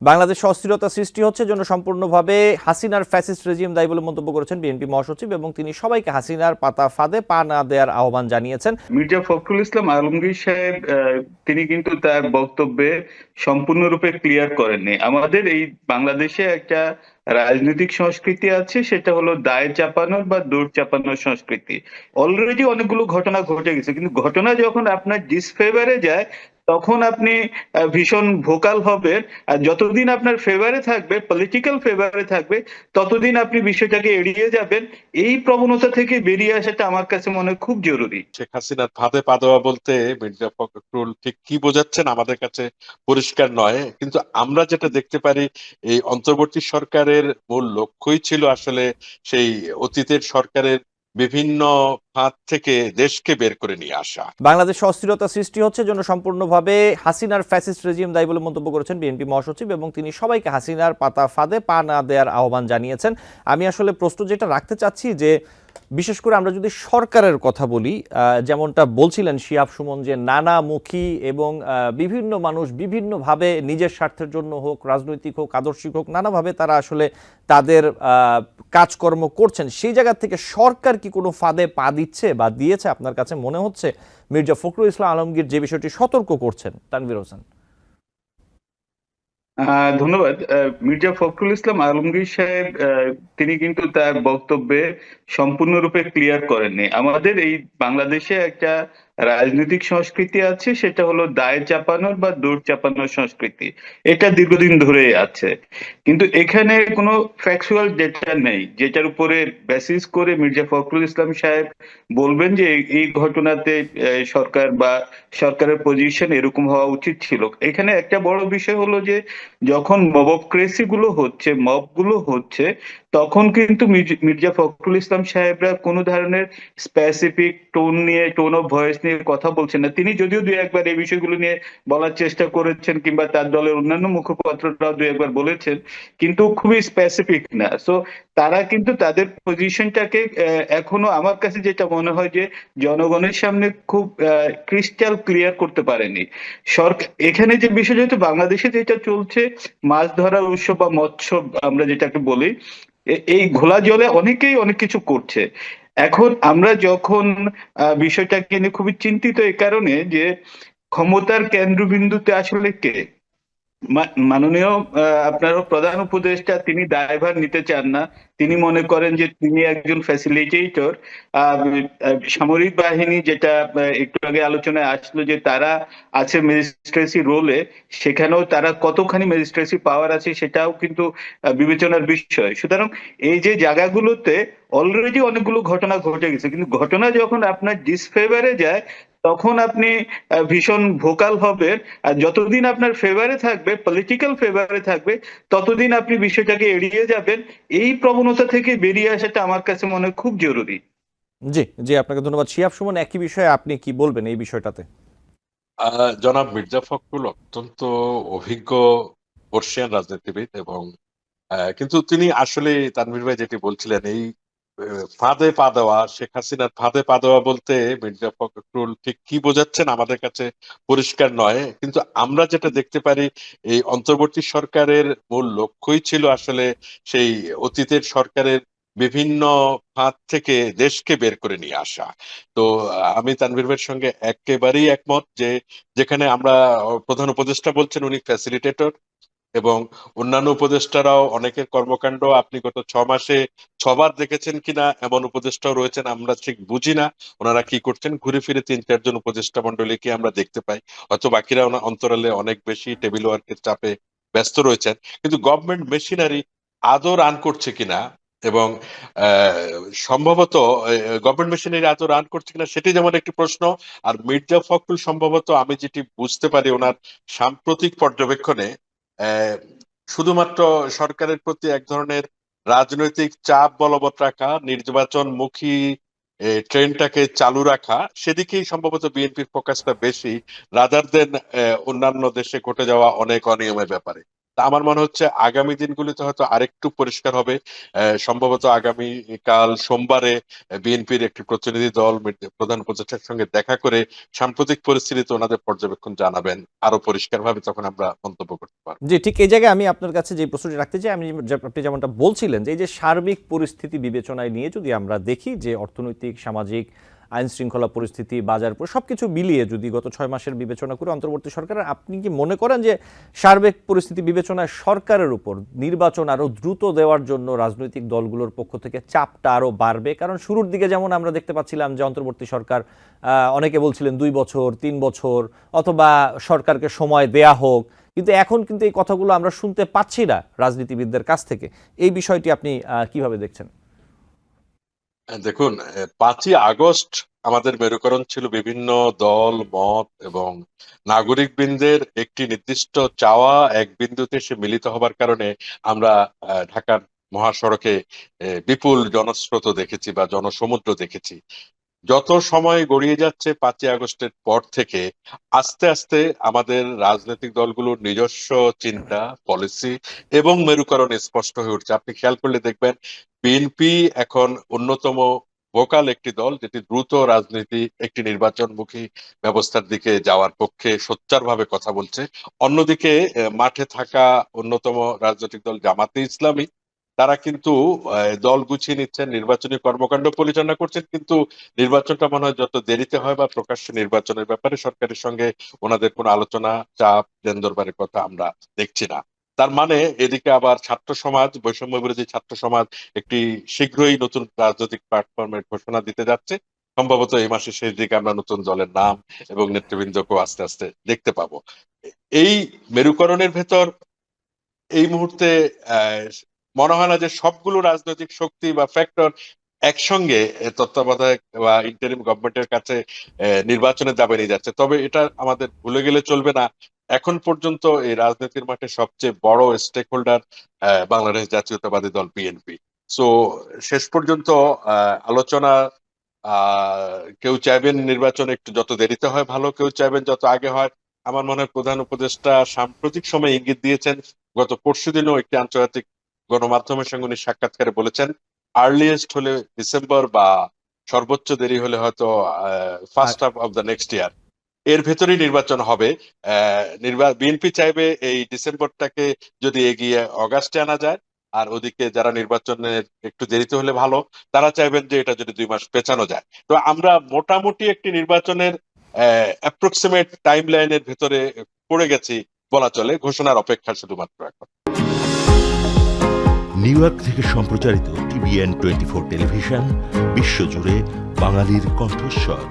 বাংলাদেশে অস্থিরতা সৃষ্টি হচ্ছে জন্য সম্পূর্ণভাবে হাসিনার ফ্যাসিস্ট রেজিম দায়ী বলে মন্তব্য করেছেন বিএনপি মহাসচিব এবং তিনি সবাইকে হাসিনার পাতা ফাঁদে পা না দেওয়ার আহ্বান জানিয়েছেন। মির্জা ফখরুল ইসলাম আলমগীর সাহেব তিনি কিন্তু তার বক্তব্যে সম্পূর্ণরূপে ক্লিয়ার করেননি। আমাদের এই বাংলাদেশে একটা রাজনৈতিক সংস্কৃতি আছে, সেটা হলো দায় চাপানোর বা দৌড় চাপানোর সংস্কৃতি। অলরেডি অনেকগুলো ঘটনা ঘটে গেছে, কিন্তু ঘটনা যখন আপনার ডিসফেভারে যায় তখন আপনি ভীষণ ভোকাল হবেন। আর যতদিন আপনার ফেভারে থাকবে, পলিটিক্যাল ফেভারে থাকবে, ততদিন আপনি বিষয়টাকে এড়িয়ে যাবেন। এই প্রবণতা থেকে বেরিয়ে আসাটা আমার কাছে মনে হয় খুব জরুরি। শেখ হাসিনার ফাঁদে পা দেওয়া বলতে মির্জা ফখরুল ঠিক কি বোঝাচ্ছেন আমাদের কাছে পরিষ্কার নয়, কিন্তু আমরা যেটা দেখতে পারি এই অন্তর্বর্তী সরকারের মূল লক্ষ্যই ছিল আসলে সেই অতীতের সরকারের বিভিন্ন ফাঁদ থেকে দেশকে বের করে নিয়ে আসা। বাংলাদেশে অস্থিরতা সৃষ্টি হচ্ছে জন্য সম্পূর্ণভাবে হাসিনার ফ্যাসিস্ট রেজিম দায়ী বলে মন্তব্য করেছেন বিএনপি মহাসচিব এবং তিনি সবাইকে হাসিনার পাতা ফাঁদে পা না দেওয়ার আহ্বান জানিয়েছেন। আমি আসলে প্রশ্ন যেটা রাখতে চাচ্ছি যে বিশেষ করে আমরা যদি সরকারের কথা বলি, যেমনটা বলছিলেন শিহাব সুমন, যে নানামুখী এবং বিভিন্ন মানুষ বিভিন্নভাবে নিজের স্বার্থের জন্য হোক, রাজনৈতিক হোক, আদর্শিক হোক, নানাভাবে তারা আসলে তাদের কাজকর্ম করছেন। সেই জায়গা থেকে সরকার কি কোনো ফাঁদে পা দিচ্ছে বা দিয়েছে আপনার কাছে মনে হচ্ছে? মির্জা ফখরুল ইসলাম আলমগীর যে বিষয়টি সতর্ক করছেন, তানভীর হোসেন। ধন্যবাদ। মির্জা ফখরুল ইসলাম আলমগীর সাহেব তিনি কিন্তু তার বক্তব্যে সম্পূর্ণরূপে ক্লিয়ার করেননি। আমাদের এই বাংলাদেশে একটা রাজনৈতিক সংস্কৃতি আছে, সেটা হলো দায় চাপানোর বা দৌড় চাপানোর সংস্কৃতি। এটা দীর্ঘদিন ধরে আছে, কিন্তু এখানে কোনো ফ্যাকচুয়াল ডেটা নেই যেটার উপরে বেসিস করে মির্জা ফখরুল ইসলাম সাহেব বলবেন যে এই ঘটনাতে সরকার বা সরকারের পজিশন এরকম হওয়া উচিত ছিল। এখানে একটা বড় বিষয় হলো যে যখন মবক্রেসি গুলো হচ্ছে, মব গুলো হচ্ছে, তখন কিন্তু মির্জা ফখরুল ইসলাম সাহেবরা কোনো ধরনের স্পেসিফিক টোন নিয়ে, টোন অফ ভয়েস নিয়ে কথা বলছেন না। তিনি যদিও দুই একবার এই বিষয়গুলো নিয়ে বলার চেষ্টা করেছেন, কিংবা তার দলের অন্যান্য মুখপাত্ররাও দুই একবার বলেছেন, কিন্তু খুবই স্পেসিফিক না। সো তারা কিন্তু তাদের পজিশনটাকে এখনো আমার কাছে যেটা মনে হয় যে জনগণের সামনে খুব ক্রিস্টাল ক্লিয়ার করতে পারেনি সরকার। এখানে যে বিষয়, যেহেতু বাংলাদেশে যেটা চলছে, মাছ ধরার উৎসব বা মৎস্য আমরা যেটাকে বলি, এই ঘোলা জলে অনেকেই অনেক কিছু করছে। এখন আমরা যখন বিষয়টাকে নিয়ে খুবই চিন্তিত, এই কারণে যে ক্ষমতার কেন্দ্রবিন্দুতে আসলে কে? মাননীয় আপনার প্রধান উপদেষ্টা তিনি দায়ভার নিতে চান না। তিনি মনে করেন যে তিনি একজন ফ্যাসিলিটেটর। সামরিক বাহিনী, যেটা একটু আগে আলোচনায় আসলো, যে তারা আছে ম্যাজিস্ট্রেসি রোলে, সেখানেও তারা কতখানি ম্যাজিস্ট্রেসি পাওয়ার আছে সেটাও কিন্তু বিবেচনার বিষয়। সুতরাং এই যে জায়গাগুলোতে অলরেডি অনেকগুলো ঘটনা ঘটে গেছে, কিন্তু ঘটনা যখন আপনার ডিসফেভারে যায় তখন আপনি ভীষণ ভোকাল হবেন। আর যতদিন আপনার ফেভারে থাকবে, পলিটিক্যাল ফেভারে থাকবে, ততদিন আপনি বিষয়টাকে এড়িয়ে যাবেন। এই প্রবণতা থেকে বেরিয়ে আসাটা আমার কাছে মনে হয় খুব জরুরি। জি জি, আপনাকে ধন্যবাদ। শিহাব সুমন, একই বিষয়ে আপনি কি বলবেন এই বিষয়টাতে? জনাব মির্জা ফখরুল অত্যন্ত অভিজ্ঞ বর্ষিয়ান রাজনীতিবিদ, এবং কিন্তু তিনি আসলে তানভীর ভাই যেটি বলছিলেন এই ফাঁদে পা দেওয়া, শেখ হাসিনার ফাঁদে পা দেওয়া বলতে মির্জা ফখরুল ঠিক কি বোঝাচ্ছেন আমাদের কাছে পরিষ্কার নয়, কিন্তু আমরা যেটা দেখতে পারি এই অন্তর্বর্তী সরকারের মূল লক্ষ্যই ছিল আসলে সেই অতীতের সরকারের বিভিন্ন ফাঁদ থেকে দেশকে বের করে নিয়ে আসা। তো আমি তানভীর ভাইয়ের সঙ্গে একেবারেই একমত যে যেখানে আমরা প্রধান উপদেষ্টা বলছেন উনি ফ্যাসিলিটেটর, এবং অন্যান্য উপদেষ্টারাও অনেকের কর্মকাণ্ড আপনি গত 6 মাসে 6বার দেখেছেন কিনা এমন উপদেষ্টাও রয়েছেন, আমরা ঠিক বুঝি না ওনারা কি করছেন। ঘুরে ফিরে 3-4 জন উপদেষ্টা মন্ডলীকে আমরা দেখতে পাই, হয়তো বাকিরা অন্তরালে অনেক বেশি টেবিল ওয়ার্কের চাপে ব্যস্ত রয়েছেন, কিন্তু গভর্নমেন্ট মেশিনারি আদৌ রান করছে কিনা, এবং আহ, সম্ভবত গভর্নমেন্ট মেশিনারি আদৌ রান করছে কিনা সেটি যেমন একটি প্রশ্ন। আর মির্জা ফখরুল সম্ভবত আমি যেটি বুঝতে পারি ওনার সাম্প্রতিক পর্যবেক্ষণে আহ, শুধুমাত্র সরকারের প্রতি এক ধরনের রাজনৈতিক চাপ বলবৎ রাখা, নির্বাচনমুখী ট্রেনটাকে চালু রাখা, সেদিকেই সম্ভবত বিএনপির ফোকাসটা বেশি, রাদার দেন অন্যান্য দেশে ঘটে যাওয়া অনেক অনিয়মের ব্যাপারে। তা আমার মনে হচ্ছে আগামী দিনগুলিতে হয়তো আরেকটু পরিষ্কার হবে। সম্ভবত আগামী কাল সোমবারে বিএনপির একটি প্রতিনিধি দল প্রধান উপদেষ্টার সঙ্গে দেখা করে সাম্প্রতিক পরিস্থিতিতে ওনাদের পর্যবেক্ষণ জানাবেন, আরো পরিষ্কারভাবে তখন আমরা মন্তব্য করতে পারবো। জি, ঠিক এই জায়গায় আমি আপনার কাছে যে প্রশ্নটি রাখতে চাই, আপনি যেমনটা বলছিলেন যে এই যে সার্বিক পরিস্থিতি বিবেচনায় নিয়ে যদি আমরা দেখি যে অর্থনৈতিক, সামাজিক, আইন শৃঙ্খলা পরিস্থিতি, বাজার সবকিছু মিলিয়ে যদি গত 6 মাসের বিবেচনা করে অন্তর্বর্তী সরকারের, আপনি কি মনে করেন যে সার্বিক পরিস্থিতি বিবেচনায় সরকারের উপর নির্বাচন আরো দ্রুত দেওয়ার জন্য রাজনৈতিক দলগুলোর পক্ষ থেকে চাপটা আরো বাড়বে? কারণ শুরুর দিকে যেমন আমরা দেখতে পাচ্ছিলাম যে অন্তর্বর্তী সরকার, অনেকে বলছিলেন 2 বছর 3 বছর অথবা সরকারকে সময় দেয়া হোক, কিন্তু এখন কিন্তু এই কথাগুলো আমরা শুনতে পাচ্ছি না রাজনীতিবিদদের কাছ থেকে। এই বিষয়টি আপনি কিভাবে দেখছেন? দেখুন, 5ই আগস্ট আমাদের মেরুকরণ ছিল বিভিন্ন দল মত এবং নাগরিক বৃন্দের একটি নির্দিষ্ট চাওয়া এক বিন্দুতে সে মিলিত হবার কারণে আমরা ঢাকার মহাসড়কে বিপুল জনস্রোত দেখেছি বা জনসমুদ্র দেখেছি। যত সময় গড়িয়ে যাচ্ছে 5ই আগস্টের পর থেকে আস্তে আস্তে আমাদের রাজনৈতিক দলগুলোর নিজস্ব চিন্তা, পলিসি এবং মেরুকরণ স্পষ্ট হয়ে উঠছে। আপনি খেয়াল করলে দেখবেন বিএনপি এখন অন্যতম ভোকাল একটি দল যেটি দ্রুত রাজনীতি একটি নির্বাচনমুখী ব্যবস্থার দিকে যাওয়ার পক্ষে সোচ্চারভাবে কথা বলছে। অন্যদিকে মাঠে থাকা অন্যতম রাজনৈতিক দল জামাতে ইসলামী, তারা কিন্তু দল গুছিয়ে নিচ্ছেন, নির্বাচনী কর্মকাণ্ড পরিচালনা করছেন, কিন্তু নির্বাচনটা মনে হয় যত দেরিতে হয় বা প্রকাশ্যে নির্বাচনের ব্যাপারে সরকারের সঙ্গে ওনাদের কোনো আলোচনা, চাপ দেন দরবারের কথা আমরা দেখছি না। তার মানে এদিকে আবার ছাত্র সমাজ, বৈষম্য বিরোধী ছাত্র সমাজ একটি শীঘ্রই নতুন রাজনৈতিক প্ল্যাটফর্মের ঘোষণা দিতে যাচ্ছে। সম্ভবত এই মাসের শেষ দিকে আমরা নতুন দলের নাম এবং নেতৃবৃন্দকেও আস্তে আস্তে দেখতে পাবো। এই মেরুকরণের ভেতর এই মুহূর্তে আহ, মনে হয় না যে সবগুলো রাজনৈতিক শক্তি বা ফ্যাক্টর একসঙ্গে তত্ত্বাবধায়ক বা ইন্টারিম গভর্নমেন্টের কাছে নির্বাচনের দাবি নিয়ে যাচ্ছে। তবে এটা আমাদের ভুলে গেলে চলবে না, এখন পর্যন্ত এই রাজনীতির মাঠে সবচেয়ে বড় স্টেক হোল্ডার বাংলাদেশ জাতীয়তাবাদী দল বিএনপি। সো শেষ পর্যন্ত আলোচনা, কেউ চাইবেন নির্বাচন একটু যত দেরিতে হয় ভালো, কেউ চাইবেন যত আগে হয়। আমার মনে হয় প্রধান উপদেষ্টা সাম্প্রতিক সময় ইঙ্গিত দিয়েছেন, গত পরশুদিনও একটি আন্তর্জাতিক গণমাধ্যমের সঙ্গে উনি সাক্ষাৎকারে বলেছেন আর্লিয়েস্ট হলে ডিসেম্বর বা সর্বোচ্চ দেরি হলে হয়তো first half of the next year, এর ভেতরেই নির্বাচন হবে। বিএনপি চাইবে এই ডিসেম্বরটাকে যদি এগিয়ে অগাস্টে আনা যায়, আর ওদিকে যারা নির্বাচনের একটু দেরিতে হলে ভালো, তারা চাইবেন যে এটা যদি 2 মাস পেছানো যায়। তো আমরা মোটামুটি একটি নির্বাচনের অ্যাপ্রক্সিমেট টাইম লাইনের ভেতরে পড়ে গেছি বলা চলে, ঘোষণার অপেক্ষা শুধুমাত্র এখন। নিউ ইয়র্ক থেকে সম্প্রচারিত TVN 24 টেলিভিশন বিশ্বজুড়ে বাঙালির কণ্ঠস্বর।